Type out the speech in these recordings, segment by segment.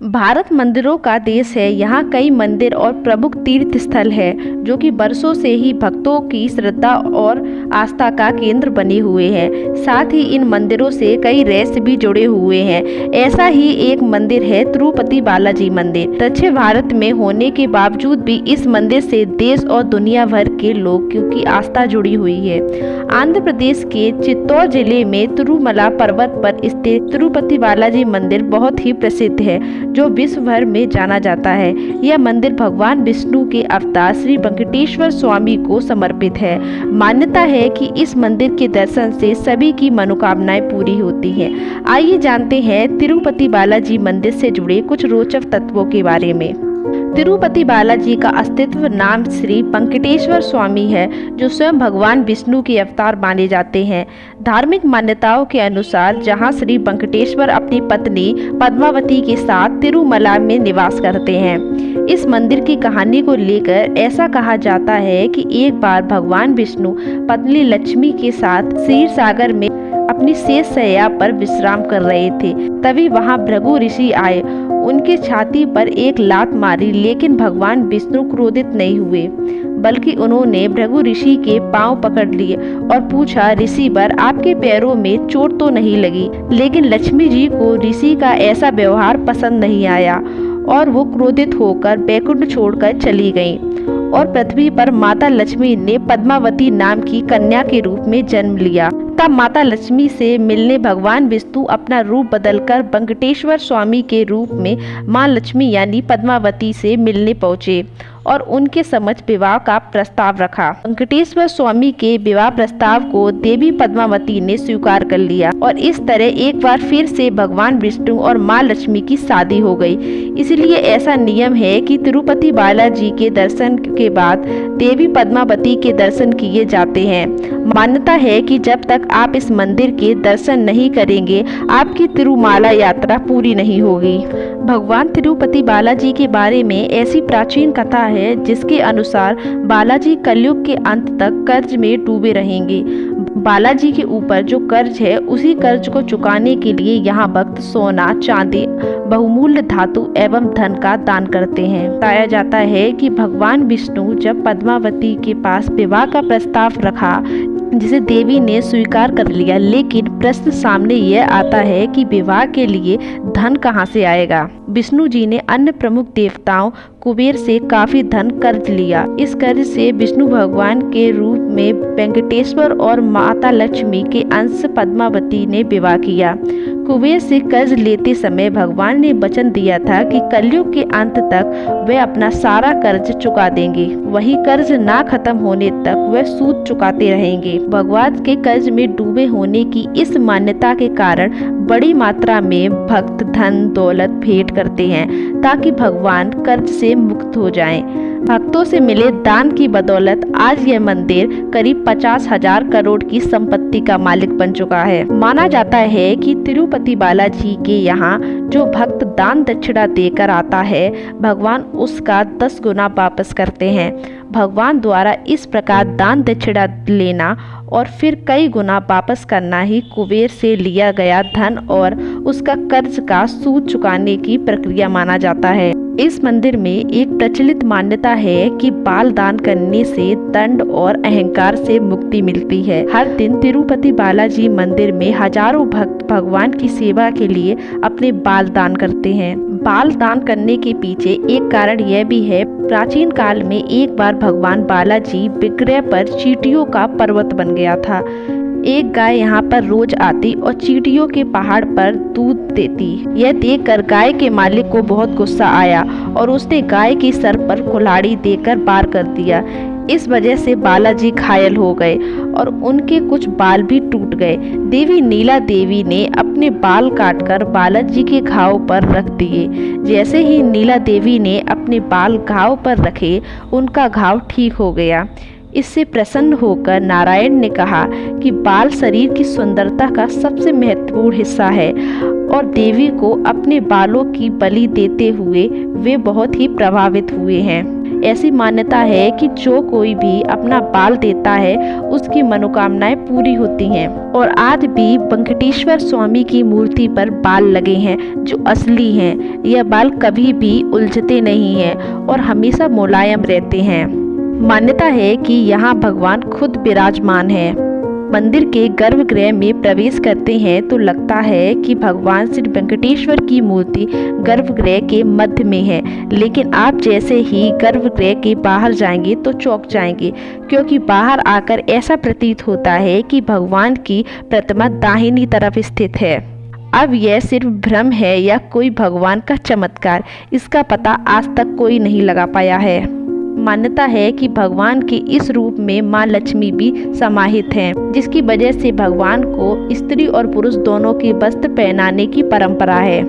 भारत मंदिरों का देश है। यहाँ कई मंदिर और प्रमुख तीर्थ स्थल है जो कि बरसों से ही भक्तों की श्रद्धा और आस्था का केंद्र बने हुए हैं। साथ ही इन मंदिरों से कई रहस्य भी जुड़े हुए हैं। ऐसा ही एक मंदिर है तिरुपति बालाजी मंदिर। दक्षिण भारत में होने के बावजूद भी इस मंदिर से देश और दुनिया भर के लोगों की आस्था जुड़ी हुई है। आंध्र प्रदेश के चित्तौड़ जिले में तिरुमला पर्वत पर स्थित तिरुपति बालाजी मंदिर बहुत ही प्रसिद्ध है जो विश्व भर में जाना जाता है। यह मंदिर भगवान विष्णु के अवतार श्री वेंकटेश्वर स्वामी को समर्पित है। मान्यता है कि इस मंदिर के दर्शन से सभी की मनोकामनाएं पूरी होती हैं। आइए जानते हैं तिरुपति बालाजी मंदिर से जुड़े कुछ रोचक तत्वों के बारे में। तिरुपति बालाजी का अस्तित्व नाम श्री वेंकटेश्वर स्वामी है जो स्वयं भगवान विष्णु के अवतार माने जाते हैं। धार्मिक मान्यताओं के अनुसार जहां श्री वेंकटेश्वर अपनी पत्नी पद्मावती के साथ तिरुमला में निवास करते हैं। इस मंदिर की कहानी को लेकर ऐसा कहा जाता है कि एक बार भगवान विष्णु पत्नी लक्ष्मी के साथ क्षीर सागर में अपनी शेष शैया पर विश्राम कर रहे थे। तभी वहां भृगु ऋषि आए। उनके छाती पर एक लात मारी, लेकिन भगवान विष्णु क्रोधित नहीं हुए, बल्कि उन्होंने भृगु ऋषि के पांव पकड़ लिए और पूछा, ऋषिवर आपके पैरों में चोट तो नहीं लगी? लेकिन लक्ष्मी जी को ऋषि का ऐसा व्यवहार पसंद नहीं आया और वो क्रोधित होकर बैकुंठ छोड़कर चली गईं और पृथ्वी पर माता लक्ष्मी ने पद्मावती नाम की कन्या के रूप में जन्म लिया। तब माता लक्ष्मी से मिलने भगवान विष्णु अपना रूप बदलकर वेंकटेश्वर स्वामी के रूप में मां लक्ष्मी यानी पद्मावती से मिलने पहुंचे और उनके समक्ष विवाह का प्रस्ताव रखा। वेंकटेश्वर स्वामी के विवाह प्रस्ताव को देवी पद्मावती ने स्वीकार कर लिया और इस तरह एक बार फिर से भगवान विष्णु और मां लक्ष्मी की शादी हो गई। इसलिए ऐसा नियम है कि तिरुपति बालाजी के दर्शन के बाद देवी पद्मावती के दर्शन किए जाते हैं। मान्यता है कि जब तक आप इस मंदिर के दर्शन नहीं करेंगे आपकी तिरुमाला यात्रा पूरी नहीं होगी। भगवान तिरुपति बालाजी के बारे में ऐसी प्राचीन कथा है जिसके अनुसार बालाजी कलयुग के अंत तक कर्ज में डूबे रहेंगे। बालाजी के ऊपर जो कर्ज है उसी कर्ज को चुकाने के लिए यहाँ भक्त सोना, चांदी, बहुमूल्य धातु एवं धन का दान करते हैं। बताया जाता है कि भगवान विष्णु जब पद्मावती के पास विवाह का प्रस्ताव रखा जिसे देवी ने स्वीकार कर लिया, लेकिन प्रश्न सामने यह आता है कि विवाह के लिए धन कहां से आएगा। विष्णु जी ने अन्य प्रमुख देवताओं कुबेर से काफी धन कर्ज लिया। इस कर्ज से विष्णु भगवान के रूप में वेंकटेश्वर और माता लक्ष्मी के अंश पद्मावती ने विवाह किया। कुबेर से कर्ज लेते समय भगवान ने वचन दिया था कि कलयुग के अंत तक वे अपना सारा कर्ज चुका देंगे। वही कर्ज ना खत्म होने तक वे सूद चुकाते रहेंगे। भगवान के कर्ज में डूबे होने की इस मान्यता के कारण बड़ी मात्रा में भक्त धन दौलत भेंट करते हैं ताकि भगवान कर्ज से मुक्त हो जाएं। भक्तों से मिले दान की बदौलत आज यह मंदिर करीब 50,000 करोड़ की संपत्ति का मालिक बन चुका है। माना जाता है कि तिरुपति बालाजी के यहाँ जो भक्त दान दक्षिणा देकर आता है भगवान उसका 10 गुना वापस करते हैं। भगवान द्वारा इस प्रकार दान दक्षिणा लेना और फिर कई गुना वापस करना ही कुबेर से लिया गया धन और उसका कर्ज का सूद चुकाने की प्रक्रिया माना जाता है। इस मंदिर में एक प्रचलित मान्यता है कि बाल दान करने से दंड और अहंकार से मुक्ति मिलती है। हर दिन तिरुपति बालाजी मंदिर में हजारों भक्त भगवान की सेवा के लिए अपने बाल दान करते हैं। बाल दान करने के पीछे एक कारण यह भी है, प्राचीन काल में एक बार भगवान बालाजी विग्रह पर चींटियों का पर्वत बन गया था। एक गाय यहाँ पर रोज आती और चींटियों के पहाड़ पर दूध देती। यह देखकर गाय के मालिक को बहुत गुस्सा आया और उसने गाय की सर पर कुल्हाड़ी देकर वार कर दिया। इस वजह से बालाजी घायल हो गए और उनके कुछ बाल भी टूट गए। देवी नीला देवी ने अपने बाल काटकर बालाजी के घाव पर रख दिए। जैसे ही नीला देवी ने अपने बाल घाव पर रखे उनका घाव ठीक हो गया। इससे प्रसन्न होकर नारायण ने कहा कि बाल शरीर की सुंदरता का सबसे महत्वपूर्ण हिस्सा है और देवी को अपने बालों की बलि देते हुए वे बहुत ही प्रभावित हुए हैं। ऐसी मान्यता है कि जो कोई भी अपना बाल देता है उसकी मनोकामनाएं पूरी होती हैं। और आज भी वेंकटेश्वर स्वामी की मूर्ति पर बाल लगे हैं जो असली हैं। यह बाल कभी भी उलझते नहीं हैं और हमेशा मुलायम रहते हैं। मान्यता है कि यहाँ भगवान खुद विराजमान है। मंदिर के गर्भगृह में प्रवेश करते हैं तो लगता है कि भगवान श्री वेंकटेश्वर की मूर्ति गर्भगृह के मध्य में है, लेकिन आप जैसे ही गर्भगृह के बाहर जाएंगे तो चौंक जाएंगे, क्योंकि बाहर आकर ऐसा प्रतीत होता है कि भगवान की प्रतिमा दाहिनी तरफ स्थित है। अब यह सिर्फ भ्रम है या कोई भगवान का चमत्कार, इसका पता आज तक कोई नहीं लगा पाया है। मान्यता है कि भगवान के इस रूप में मां लक्ष्मी भी समाहित हैं, जिसकी वजह से भगवान को स्त्री और पुरुष दोनों के वस्त्र पहनाने की परंपरा है।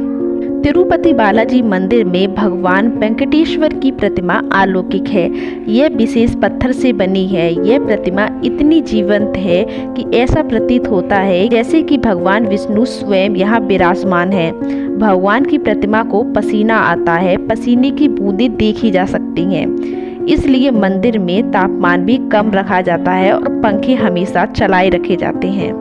तिरुपति बालाजी मंदिर में भगवान वेंकटेश्वर की प्रतिमा अलौकिक है। यह विशेष पत्थर से बनी है। यह प्रतिमा इतनी जीवंत है कि ऐसा प्रतीत होता है जैसे कि भगवान विष्णु स्वयं यहाँ विराजमान है। भगवान की प्रतिमा को पसीना आता है, पसीने की बूंदें देखी जा सकती हैं। इसलिए मंदिर में तापमान भी कम रखा जाता है और पंखे हमेशा चलाए रखे जाते हैं।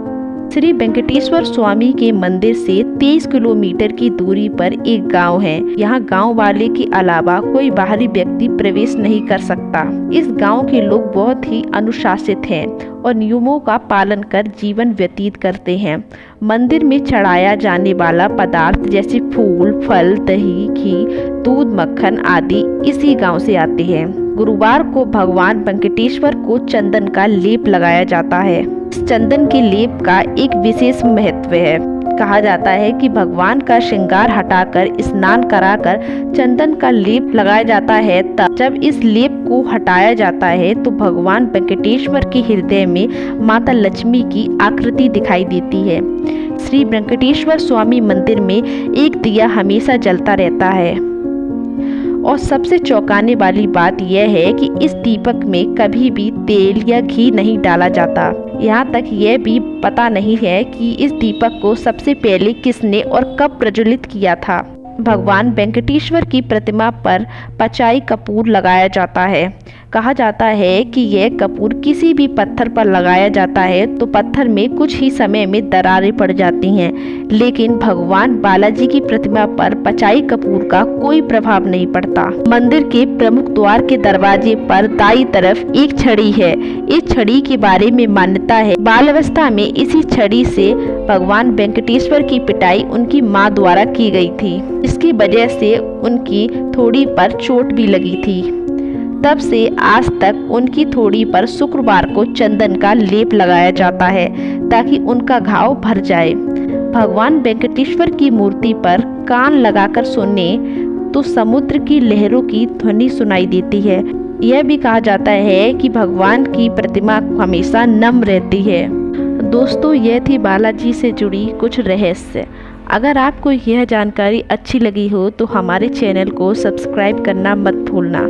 श्री वेंकटेश्वर स्वामी के मंदिर से 23 किलोमीटर की दूरी पर एक गांव है। यहाँ गांव वाले के अलावा कोई बाहरी व्यक्ति प्रवेश नहीं कर सकता। इस गांव के लोग बहुत ही अनुशासित हैं और नियमों का पालन कर जीवन व्यतीत करते हैं। मंदिर में चढ़ाया जाने वाला पदार्थ जैसे फूल, फल, दही, घी, दूध, मक्खन आदि इसी गांव से आते हैं। गुरुवार को भगवान वेंकटेश्वर को चंदन का लेप लगाया जाता है। इस चंदन के लेप का एक विशेष महत्व है। कहा जाता है कि भगवान का श्रृंगार हटाकर स्नान कराकर चंदन का लेप लगाया जाता है। तब जब इस लेप को हटाया जाता है तो भगवान वेंकटेश्वर के हृदय में माता लक्ष्मी की आकृति दिखाई देती है। श्री वेंकटेश्वर स्वामी मंदिर में एक दिया हमेशा जलता रहता है। और सबसे चौंकाने वाली बात यह है कि इस दीपक में कभी भी तेल या घी नहीं डाला जाता। यहाँ तक यह भी पता नहीं है कि इस दीपक को सबसे पहले किसने और कब प्रज्वलित किया था। भगवान वेंकटेश्वर की प्रतिमा पर पचाई कपूर लगाया जाता है। कहा जाता है कि यह कपूर किसी भी पत्थर पर लगाया जाता है तो पत्थर में कुछ ही समय में दरारें पड़ जाती हैं, लेकिन भगवान बालाजी की प्रतिमा पर पचाई कपूर का कोई प्रभाव नहीं पड़ता। मंदिर के प्रमुख द्वार के दरवाजे पर दाईं तरफ एक छड़ी है। इस छड़ी के बारे में मान्यता है बाल अवस्था में इसी छड़ी से भगवान वेंकटेश्वर की पिटाई उनकी माँ द्वारा की गई थी। इसकी वजह से उनकी थोड़ी पर चोट भी लगी थी। तब से आज तक उनकी थोड़ी पर शुक्रवार को चंदन का लेप लगाया जाता है ताकि उनका घाव भर जाए। भगवान वेंकटेश्वर की मूर्ति पर कान लगाकर सुने तो समुद्र की लहरों की ध्वनि सुनाई देती है। यह भी कहा जाता है कि भगवान की प्रतिमा हमेशा नम रहती है। दोस्तों, यह थी बालाजी से जुड़ी कुछ रहस्य। अगर आपको यह जानकारी अच्छी लगी हो तो हमारे चैनल को सब्सक्राइब करना मत भूलना।